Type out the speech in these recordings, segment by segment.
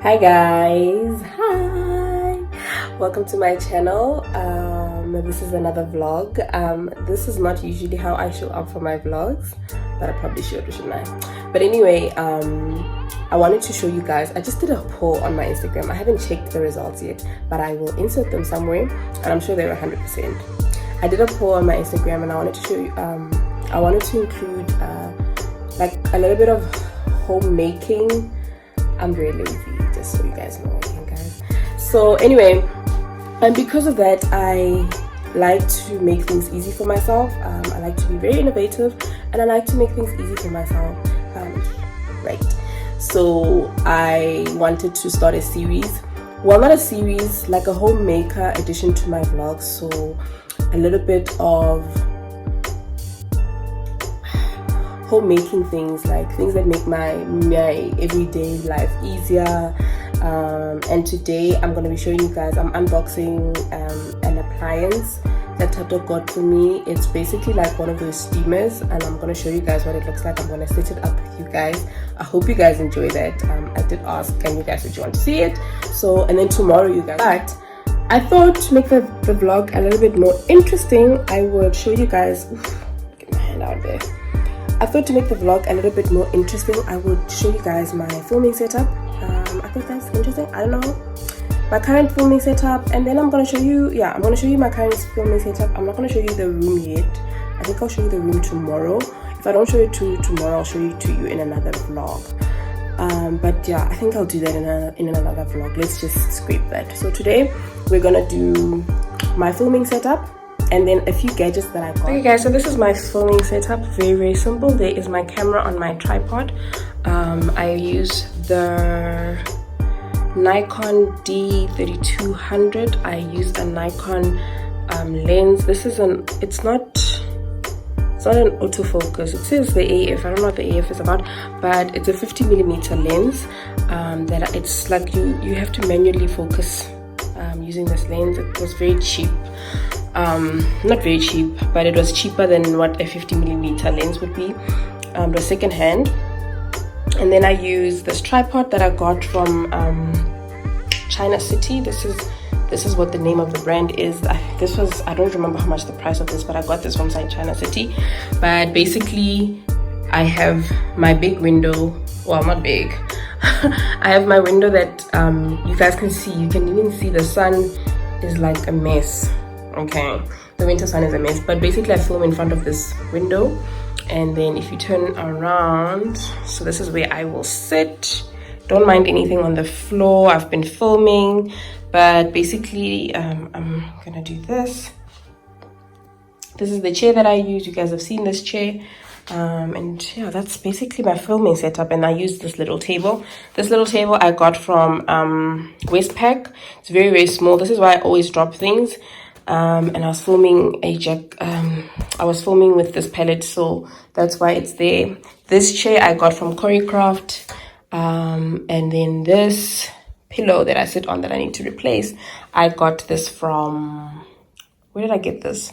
Hi guys, hi, welcome to my channel. This is another vlog. This is not usually how I show up for my vlogs, but I probably should, shouldn't I? But anyway, I wanted to show you guys. I just did a poll on my Instagram. I haven't checked the results yet, but I will insert them somewhere, and I'm sure they're 100%. I did a poll on my Instagram, and I wanted to show you. I wanted to include like a little bit of homemaking. I'm very lazy, just so you guys know, okay, guys. So anyway, and because of that, I like to make things easy for myself. I like to be very innovative, and I like to make things easy for myself. Right. So I wanted to start a series. Well, not a series, like a homemaker addition to my vlogs. So a little bit of homemaking things, like things that make my everyday life easier. And today I'm going to be showing you guys, I'm unboxing an appliance that Tato got for me. It's basically like one of those steamers, and I'm going to show you guys what it looks like. I'm going to set it up with you guys. I hope you guys enjoy that. I did ask, and you guys said you want to see it. So, and then tomorrow you guys. But I thought to make the vlog a little bit more interesting, I would show you guys. Get my hand out there. I thought to make the vlog a little bit more interesting, I would show you guys my filming setup. I thought that's interesting. I don't know, my current filming setup, and then I'm gonna show you. Yeah, I'm gonna show you my current filming setup. I'm not gonna show you the room yet. I think I'll show you the room tomorrow. If I don't show it to you tomorrow, I'll show it to you in another vlog. But yeah, I think I'll do that in another vlog. Let's just scrape that. So today we're gonna do my filming setup, and then a few gadgets that I got. Okay guys, so this is my filming setup. Very simple. There is my camera on my tripod. I use the Nikon D3200. I use a Nikon lens. This is it's not an autofocus. It says the AF. I don't know what the AF is about, but it's a 50mm lens. That it's like you have to manually focus using this lens. It was very cheap. Not very cheap, but it was cheaper than what a 50mm lens would be. It was second hand. And then I use this tripod that I got from China City. This is what the name of the brand is. I don't remember how much the price of this, but I got this from China City. But basically I have my big window. Well, not big. I have my window that you guys can see. You can even see the sun is like a mess. Okay, the winter sun is a mess, but basically I film in front of this window, and then if you turn around, so this is where I will sit. Don't mind anything on the floor. I've been filming, but basically I'm gonna do this. This is the chair that I use. You guys have seen this chair. And yeah, that's basically my filming setup. And I use this little table. This little table I got from Westpac. It's very, very small. This is why I always drop things. And I was filming I was filming with this palette, so that's why it's there. This chair I got from Choreographed. And then this pillow that I sit on that I need to replace, I got this from, where did I get this?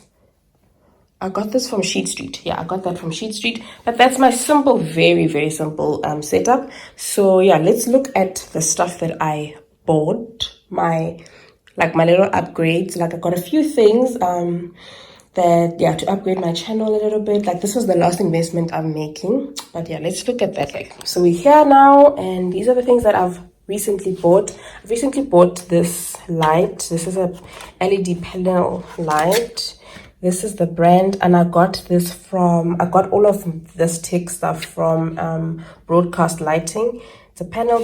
I got this from Sheet Street. Yeah, I got that from Sheet Street. But that's my simple, very, very simple setup. So yeah, let's look at the stuff that I bought. My little upgrades. Like I got a few things that, yeah, to upgrade my channel a little bit. Like this was the last investment I'm making. But yeah, let's look at that. So we're here now, and these are the things that I've recently bought. I've recently bought this light. This is a LED panel light. This is the brand, and I got all of this tech stuff from Broadcast Lighting. It's a panel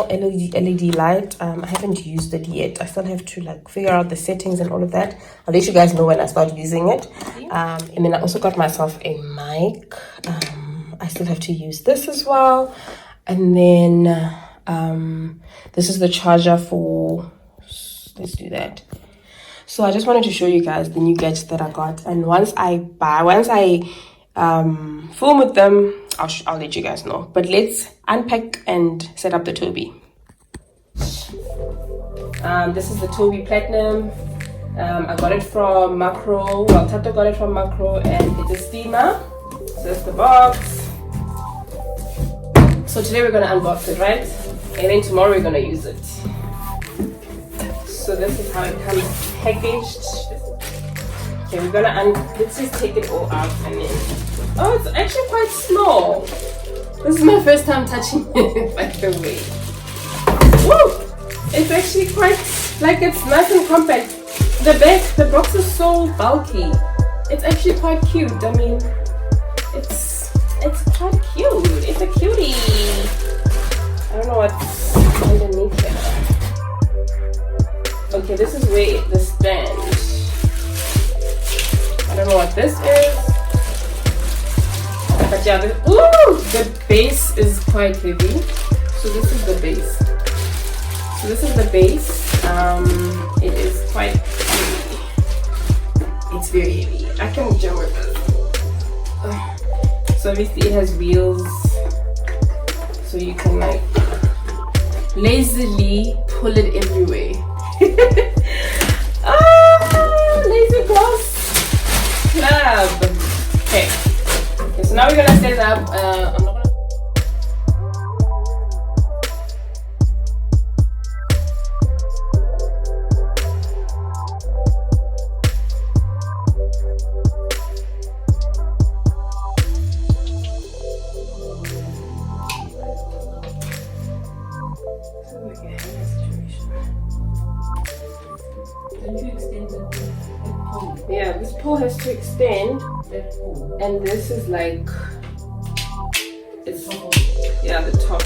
LED light. I haven't used it yet. I still have to like figure out the settings and all of that. I'll let you guys know when I start using it. And then I also got myself a mic. I still have to use this as well. And then this is the charger for, let's do that. So I just wanted to show you guys the new gadgets that I got. And once I film with them, I'll let you guys know. But let's unpack and set up the Toby. This is the Toby Platinum. I got it from Macro. Well, Tato got it from Macro, and it's a steamer. So that's the box. So today we're gonna unbox it, right? and then tomorrow we're gonna use it. So this is how it comes packaged. Okay, we're gonna let's just take it all out and then. Oh, it's actually quite small. This is my first time touching it, by the way. Woo! It's actually quite like it's nice and compact. The box is so bulky. It's actually quite cute. I mean, it's quite cute. It's a cutie. I don't know what's underneath here. Okay, this is where the stand. I don't know what this is. But yeah, the base is quite heavy. So this is the base. So this is the base. It is quite heavy. It's very heavy. I can jump with this. So obviously it has wheels. So you can like lazily pull it everywhere. Lazy Boss Club. Okay. So now we're gonna set it up. I'm not gonna. Yeah, this pole has to extend, and this is like, it's, yeah, the top.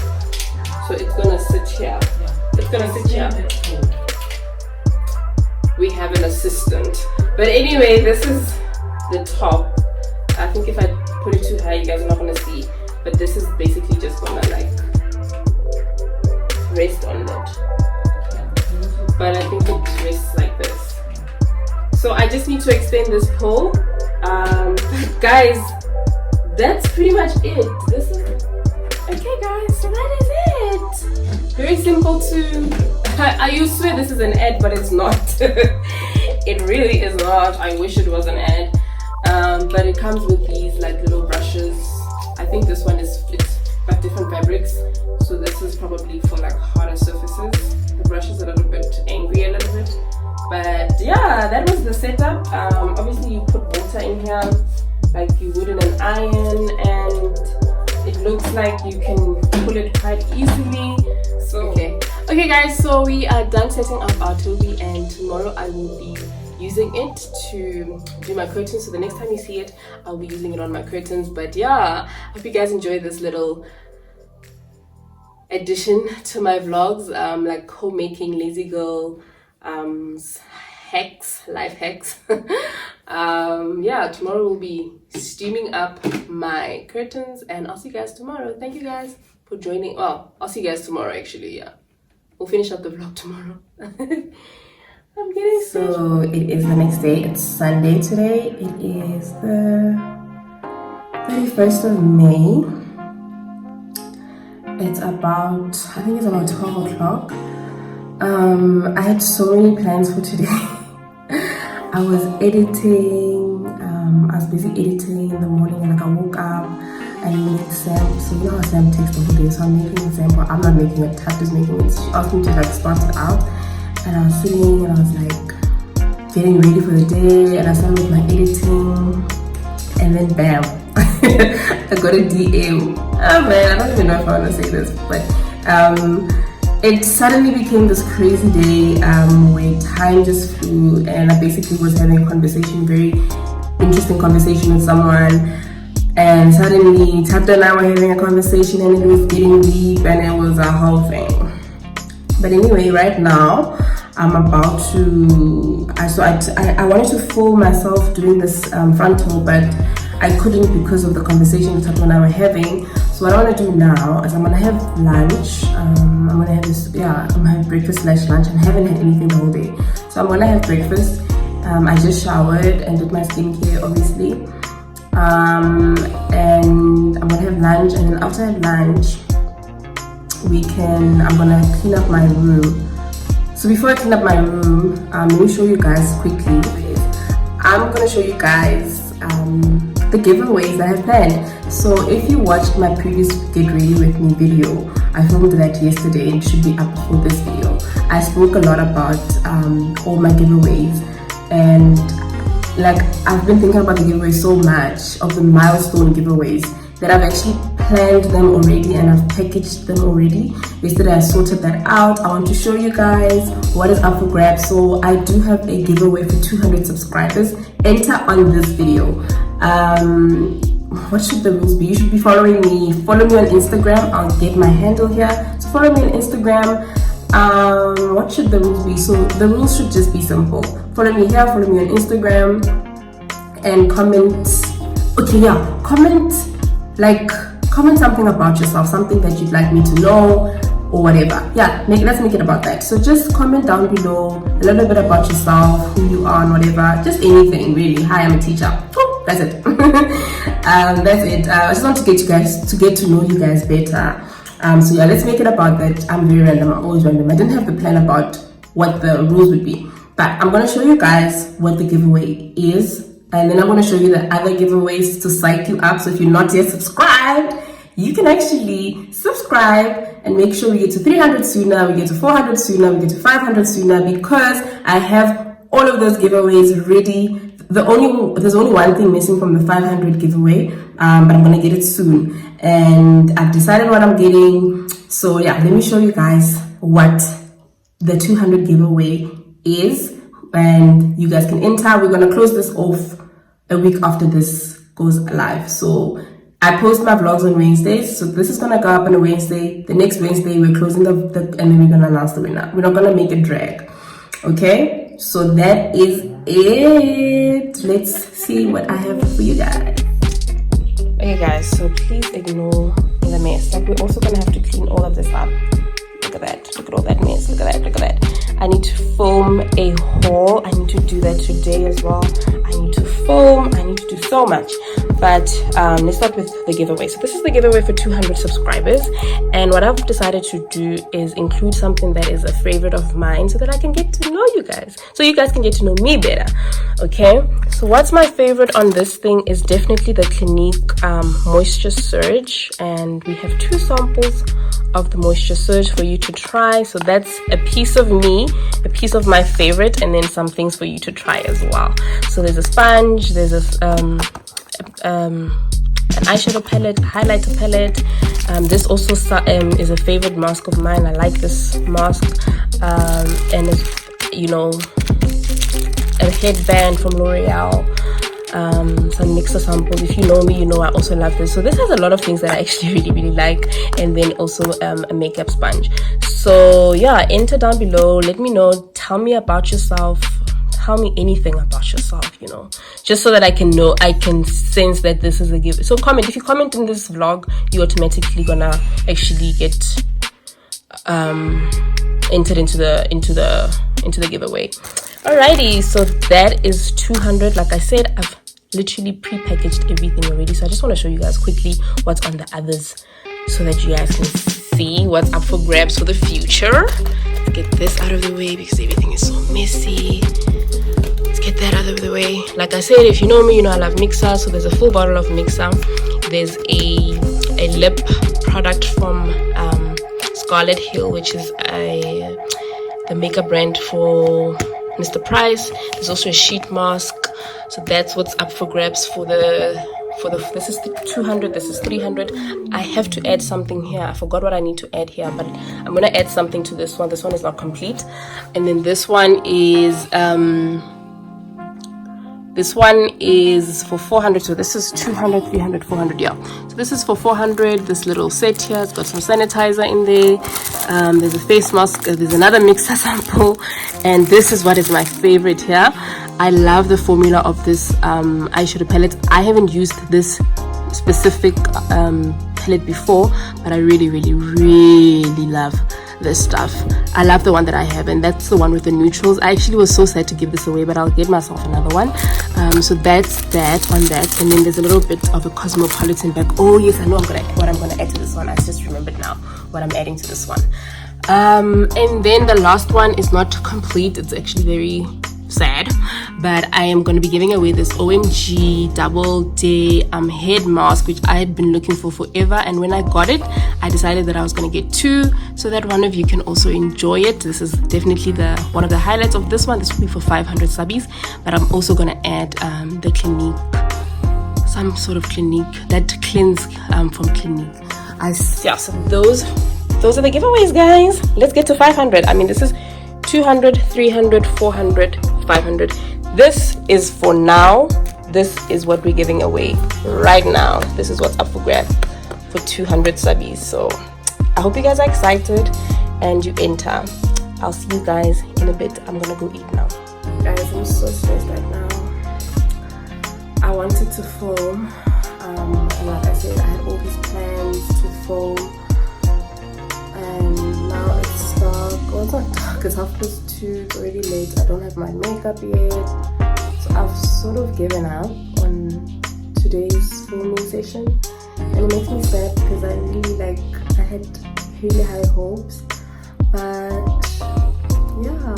So it's gonna sit here. It's gonna sit here. We have an assistant. But anyway, this is the top. I think if I put it too high, you guys are not gonna see. But this is basically just gonna like rest on it. But I think it rests like this. So I just need to extend this pole. Guys, that's pretty much it. This is okay, guys. So that is it. Very simple to. I used to swear this is an ad, but it's not. It really is not. I wish it was an ad. But it comes with these like little brushes. I think this one it's got different fabrics. So this is probably for like harder surfaces. The brush is a little bit angry, a little bit. But yeah, that was the setup. Obviously you put water in here like you would in an iron, and it looks like you can pull it quite easily. So okay guys, so we are done setting up our Toby, and tomorrow I will be using it to do my curtains. So the next time you see it, I'll be using it on my curtains. But yeah, I hope you guys enjoyed this little addition to my vlogs, like homemaking lazy girl life hacks. Yeah, tomorrow we'll be steaming up my curtains, and I'll see you guys tomorrow. Thank you guys for joining. Well, I'll see you guys tomorrow actually. Yeah, we'll finish up the vlog tomorrow. I'm getting so it is the next day. It's Sunday today. It is the 31st of May. It's about, I think it's about 12 o'clock. I had so many plans for today. I was editing, I was busy editing in the morning, and like I woke up and made Sam. So you know how Sam takes the whole day, so I'm making an example. I'm not making it, Tat is making it. She asked me to like start it out, and I was sitting and I was like getting ready for the day, and I started with my editing, and then bam, I got a DM. Oh man, I don't even know if I want to say this, but it suddenly became this crazy day where time just flew, and I basically was having a conversation, very interesting conversation with someone, and suddenly Tata and I were having a conversation, and it was getting deep, and it was a whole thing. But anyway, right now I'm about to I wanted to film myself doing this frontal, but I couldn't because of the conversation that Tata and I were having. So what I want to do now is I'm gonna have lunch. I'm gonna have this, I'm gonna have breakfast / lunch, and I haven't had anything the whole day. So I'm gonna have breakfast. I just showered and did my skincare, obviously. And I'm gonna have lunch, and then after I have lunch, I'm gonna clean up my room. So before I clean up my room, let me show you guys quickly. I'm gonna show you guys the giveaways I have planned. So if you watched my previous Get Ready With Me video, I filmed that yesterday and should be up for this video. I spoke a lot about all my giveaways, and like I've been thinking about the giveaways so much, of the milestone giveaways, that I've actually planned them already and I've packaged them already. Yesterday I sorted that out. I want to show you guys what is up for grabs. So I do have a giveaway for 200 subscribers. Enter on this video. What should the rules be? You should be following me. Follow me on Instagram. I'll get my handle here. So follow me on Instagram. What should the rules be? So the rules should just be simple. Follow me here, follow me on Instagram, and comment. Okay, yeah, comment something about yourself, something that you'd like me to know or whatever. Yeah, let's make it about that. So just comment down below a little bit about yourself, who you are and whatever, just anything really. Hi, I'm a teacher. That's it. That's it. I just want to get to know you guys better. So yeah, let's make it about that. I'm very random. I'm always random. I didn't have the plan about what the rules would be, but I'm going to show you guys what the giveaway is, and then I'm going to show you the other giveaways to psych you up. So if you're not yet subscribed, you can actually subscribe and make sure we get to 300 sooner, we get to 400 sooner, we get to 500 sooner, because I have all of those giveaways ready. There's only one thing missing from the 500 giveaway, but I'm gonna get it soon, and I've decided what I'm getting. So yeah, let me show you guys what the 200 giveaway is, and you guys can enter. We're gonna close this off a week after this goes live. So I post my vlogs on Wednesdays, so this is gonna go up on a Wednesday. The next Wednesday we're closing and then we're gonna announce the winner. We're not gonna make it drag. Okay, so that is it. Let's see what I have for you guys. Okay guys, so please ignore the mess. Like, we're also gonna have to clean all of this up. Look at that, look at all that mess, look at that, look at that. I need to film a haul. I need to do that today as well. I need to film, I need to do so much. But let's start with the giveaway. So this is the giveaway for 200 subscribers, and what I've decided to do is include something that is a favorite of mine, so that I can get to know you guys, so you guys can get to know me better. Okay, so what's my favorite on this thing is definitely the Clinique Moisture Surge, and we have 2 samples of the Moisture Surge for you to try. So that's a piece of me, a piece of my favorite, and then some things for you to try as well. So there's a sponge, there's an eyeshadow palette, highlighter palette. This also is a favorite mask of mine. I like this mask, and it's, you know, a headband from L'Oreal. Some mixer samples. If you know me, you know I also love this. So this has a lot of things that I actually really like, and then also a makeup sponge. So yeah, enter down below, let me know, tell me about yourself, tell me anything about yourself, you know, just so that I can know, I can sense that this is a giveaway. So comment. If you comment in this vlog, you automatically gonna actually get entered into the giveaway. Alrighty, so that is 200. Like I said, I've literally pre-packaged everything already, so I just want to show you guys quickly what's on the others, so that you guys can see what's up for grabs for the future. Let's get this out of the way because everything is so messy. Let's get that out of the way. Like I said, if you know me, you know I love mixer. So there's a full bottle of mixer. There's a lip product from Scarlet Hill, which is the makeup brand for Mr. Price. There's also a sheet mask. So that's what's up for grabs for the this is the 200, this is 300. I have to add something here. I forgot what I need to add here, but I'm gonna add something to this one. This one is not complete. And then this one is for 400. So this is 200, 300, 400. Yeah, so this is for 400. This little set here, it's got some sanitizer in there. There's a face mask, there's another mixer sample, and this is what is my favorite here. I love the formula of this eyeshadow palette. I haven't used this specific palette before, but I really love this stuff. I love the one that I have, and that's the one with the neutrals. I actually was so sad to give this away, but I'll get myself another one. So that's that on that, and then there's a little bit of a Cosmopolitan bag. Oh yes, I know what I'm gonna add to this one. I just remembered now what I'm adding to this one. And then the last one is not complete. It's actually very sad, but I am going to be giving away this OMG double day head mask, which I had been looking for forever. And when I got it, I decided that I was going to get 2 so that one of you can also enjoy it. This is definitely one of the highlights of this one. This will be for 500 subbies, but I'm also going to add the Clinique, some sort of Clinique, that cleanse from Clinique. So those are the giveaways, guys. Let's get to 500. I mean, this is 200, 300, 400, 500. This is for now. This is what we're giving away right now. This is what's up for grab for 200 subbies. So I hope you guys are excited and you enter. I'll see you guys in a bit. I'm gonna go eat now. Guys, I'm so stressed right now. I wanted to film, and like I said, I had all these plans to film, and now it's dark. Well, it's not dark, it's 2:30. It's already late. I don't have my makeup yet, so I've sort of given up on today's filming session, and it makes me sad because I had really high hopes, but yeah,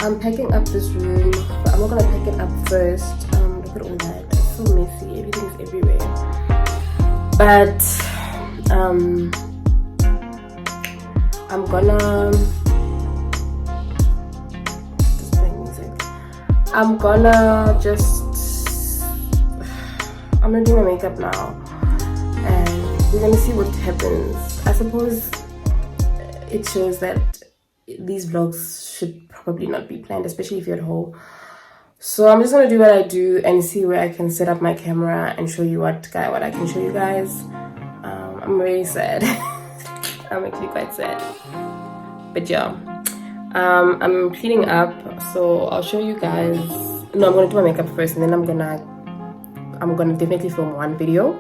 I'm packing up this room, but I'm not gonna pack it up first. Look at all that, it's so messy, everything's everywhere, but I'm gonna just play music. I'm gonna do my makeup now, and we're gonna see what happens. I suppose it shows that these vlogs should probably not be planned, especially if you're at home. So I'm just gonna do what I do and see where I can set up my camera and show you what I can show you guys. I'm very sad. I'm actually quite sad, but yeah, I'm cleaning up, so I'll show you guys. No, I'm gonna do my makeup first, and then I'm gonna definitely film one video.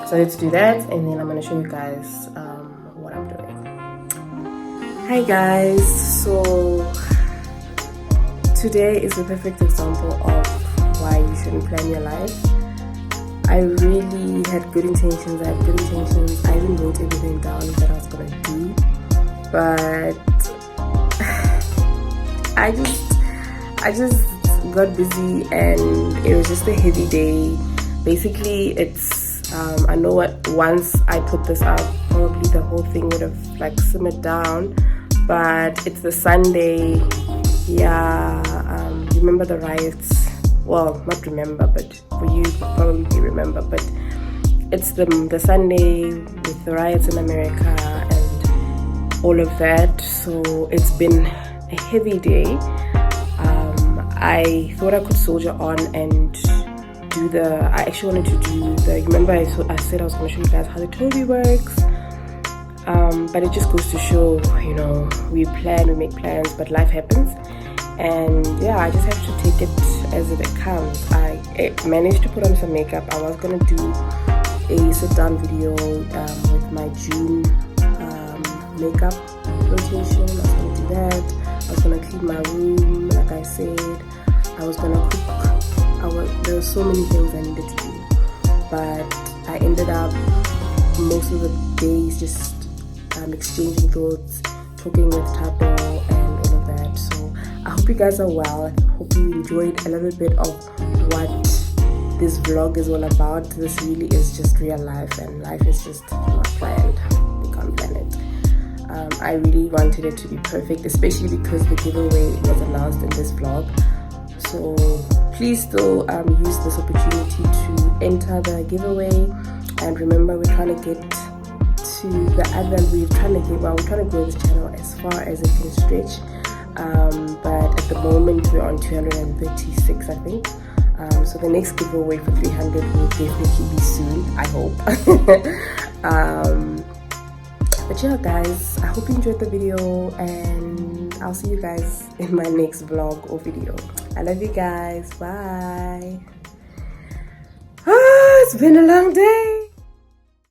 So let's do that, and then I'm gonna show you guys what I'm doing. Hi guys, so today is a perfect example of why you shouldn't plan your life. I really had good intentions. I even wrote everything down that I was gonna do, but I just got busy, and it was just a heavy day. Basically, it's I know what once I put this up, probably the whole thing would have simmered down, but it's the Sunday. Yeah, remember the riots? Well, not remember, but for you probably remember, but it's the Sunday with the riots in America and all of that. So it's been a heavy day. I thought I could soldier on and I actually wanted to do remember I said I was going to show you guys how the Toby works, but it just goes to show, we make plans, but life happens. And yeah, I just have to take it as it comes. I managed to put on some makeup. I was gonna do a sit-down video with my June makeup rotation. I was gonna do that. I was gonna clean my room, like I said. I was gonna cook. There were so many things I needed to do, but I ended up most of the days just exchanging thoughts, talking with Tato and all of that. So I hope you guys are well. I hope you enjoyed a little bit of what this vlog is all about. This really is just real life, and life is just not planned. We can't plan it. I really wanted it to be perfect, especially because the giveaway was announced in this vlog. So please still use this opportunity to enter the giveaway. And remember, we're trying to get to we're trying to grow this channel as far as it can stretch. But at the moment we're on 236, I think. So the next giveaway for 300 will definitely be soon, I hope. But yeah, guys, I hope you enjoyed the video, and I'll see you guys in my next vlog or video. I love you guys. Bye. It's been a long day.